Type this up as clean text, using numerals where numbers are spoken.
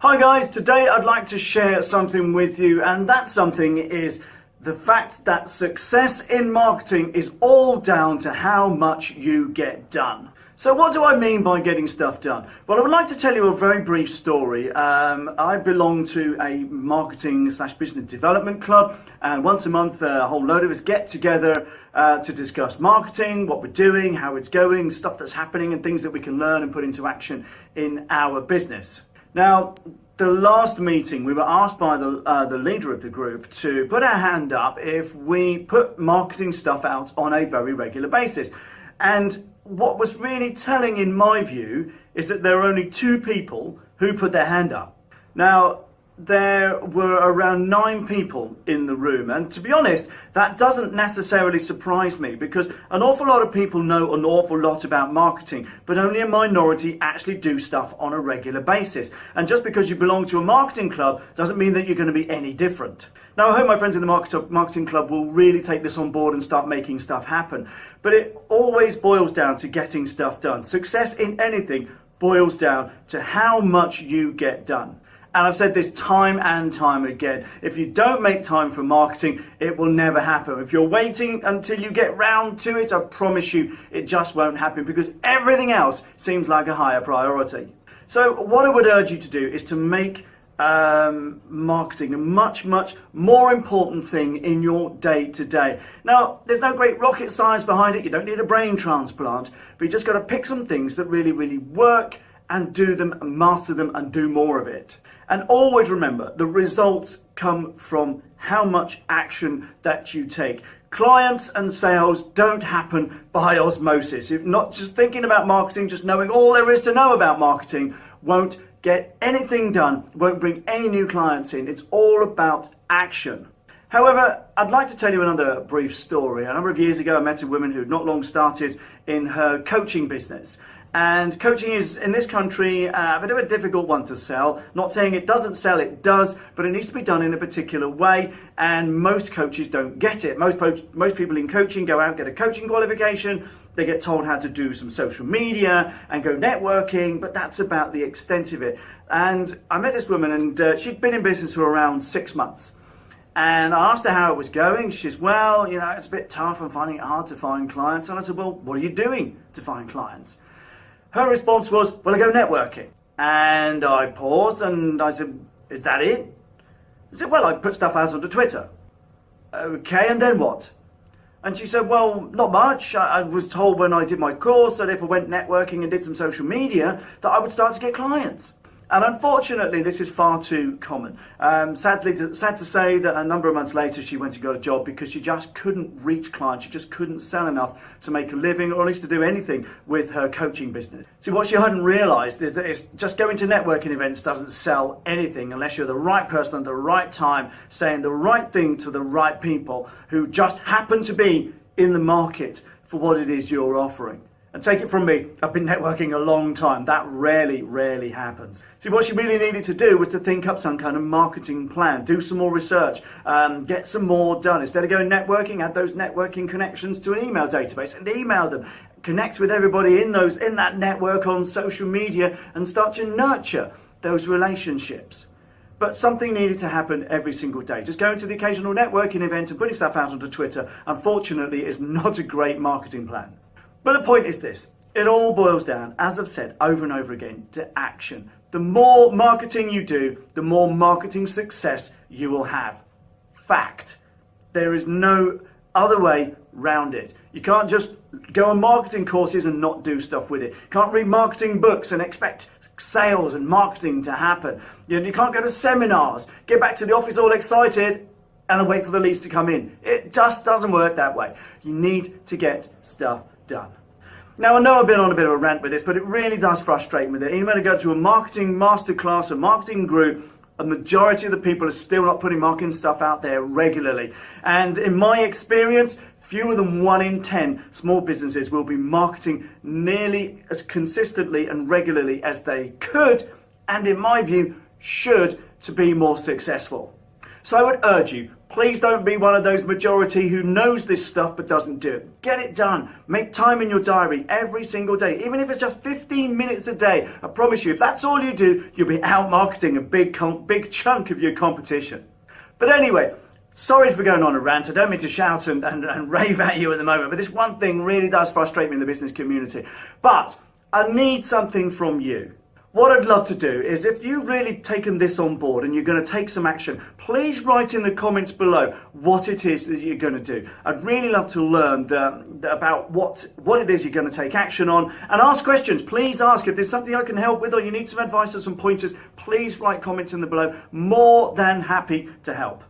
Hi guys, today I'd like to share something with you, and that something is the fact that success in marketing is all down to how much you get done. So what do I mean by getting stuff done? Well, I would like to tell you a very brief story. I belong to a marketing/business development club, and once a month a whole load of us get together to discuss marketing, what we're doing, how it's going, stuff that's happening and things that we can learn and put into action in our business. Now, the last meeting, we were asked by the leader of the group to put our hand up if we put marketing stuff out on a very regular basis. And what was really telling, in my view, is that there are only two people who put their hand up. Now, there were around 9 people in the room, and to be honest, that doesn't necessarily surprise me, because an awful lot of people know an awful lot about marketing, but only a minority actually do stuff on a regular basis. And just because you belong to a marketing club doesn't mean that you're going to be any different. Now, I hope my friends in the marketing club will really take this on board and start making stuff happen, but it always boils down to getting stuff done. Success in anything boils down to how much you get done. And I've said this time and time again, if you don't make time for marketing, it will never happen. If you're waiting until you get round to it, I promise you, it just won't happen, because everything else seems like a higher priority. So what I would urge you to do is to make marketing a much more important thing in your day-to-day. Now, there's no great rocket science behind it. You don't need a brain transplant, but you just got to pick some things that really work and do them and master them and do more of it. And always remember, the results come from how much action that you take. Clients and sales don't happen by osmosis. If not just thinking about marketing, just knowing all there is to know about marketing won't get anything done, won't bring any new clients in. It's all about action. However, I'd like to tell you another brief story. A number of years ago, I met a woman who had not long started in her coaching business. And coaching is, in this country, a bit of a difficult one to sell. Not saying it doesn't sell, it does, but it needs to be done in a particular way, and most coaches don't get it. Most people in coaching go out, get a coaching qualification, they get told how to do some social media and go networking, but that's about the extent of it. And I met this woman, and she'd been in business for around 6 months. And I asked her how it was going. She says, well, it's a bit tough, I'm finding it hard to find clients. And I said, well, what are you doing to find clients? Her response was, well, I go networking. And I paused and I said, is that it? I said, well, I put stuff out onto Twitter. Okay, and then what? And she said, well, not much. I was told when I did my course that if I went networking and did some social media, that I would start to get clients. And unfortunately, this is far too common. Sad to say that a number of months later, she went and got a job because she just couldn't reach clients. She just couldn't sell enough to make a living, or at least to do anything with her coaching business. See, what she hadn't realized is that it's just going to networking events doesn't sell anything unless you're the right person at the right time, saying the right thing to the right people who just happen to be in the market for what it is you're offering. And take it from me, I've been networking a long time. That rarely happens. See, what she really needed to do was to think up some kind of marketing plan, do some more research, get some more done. Instead of going networking, add those networking connections to an email database and email them. Connect with everybody in that network on social media and start to nurture those relationships. But something needed to happen every single day. Just going to the occasional networking event and putting stuff out onto Twitter, unfortunately, is not a great marketing plan. But the point is this, it all boils down, as I've said over and over again, to action. The more marketing you do, the more marketing success you will have. Fact. There is no other way round it. You can't just go on marketing courses and not do stuff with it. You can't read marketing books and expect sales and marketing to happen. You can't go to seminars, get back to the office all excited, and wait for the leads to come in. It just doesn't work that way. You need to get stuff done. Now, I know I've been on a bit of a rant with this, but it really does frustrate me that even when I go to a marketing masterclass, a marketing group, a majority of the people are still not putting marketing stuff out there regularly. And in my experience, fewer than 1 in 10 small businesses will be marketing nearly as consistently and regularly as they could, and in my view, should, to be more successful. So I would urge you, Please don't be one of those majority who knows this stuff but doesn't do it. Get it done. Make time in your diary every single day, even if it's just 15 minutes a day. I promise you, if that's all you do, you'll be out marketing a big chunk of your competition. But anyway, sorry for going on a rant. I don't mean to shout and rave at you at the moment, but this one thing really does frustrate me in the business community. But I need something from you. What I'd love to do is, if you've really taken this on board and you're going to take some action, please write in the comments below what it is that you're going to do. I'd really love to learn about what it is you're going to take action on, and ask questions. Please ask. If there's something I can help with or you need some advice or some pointers, please write comments in the below. More than happy to help.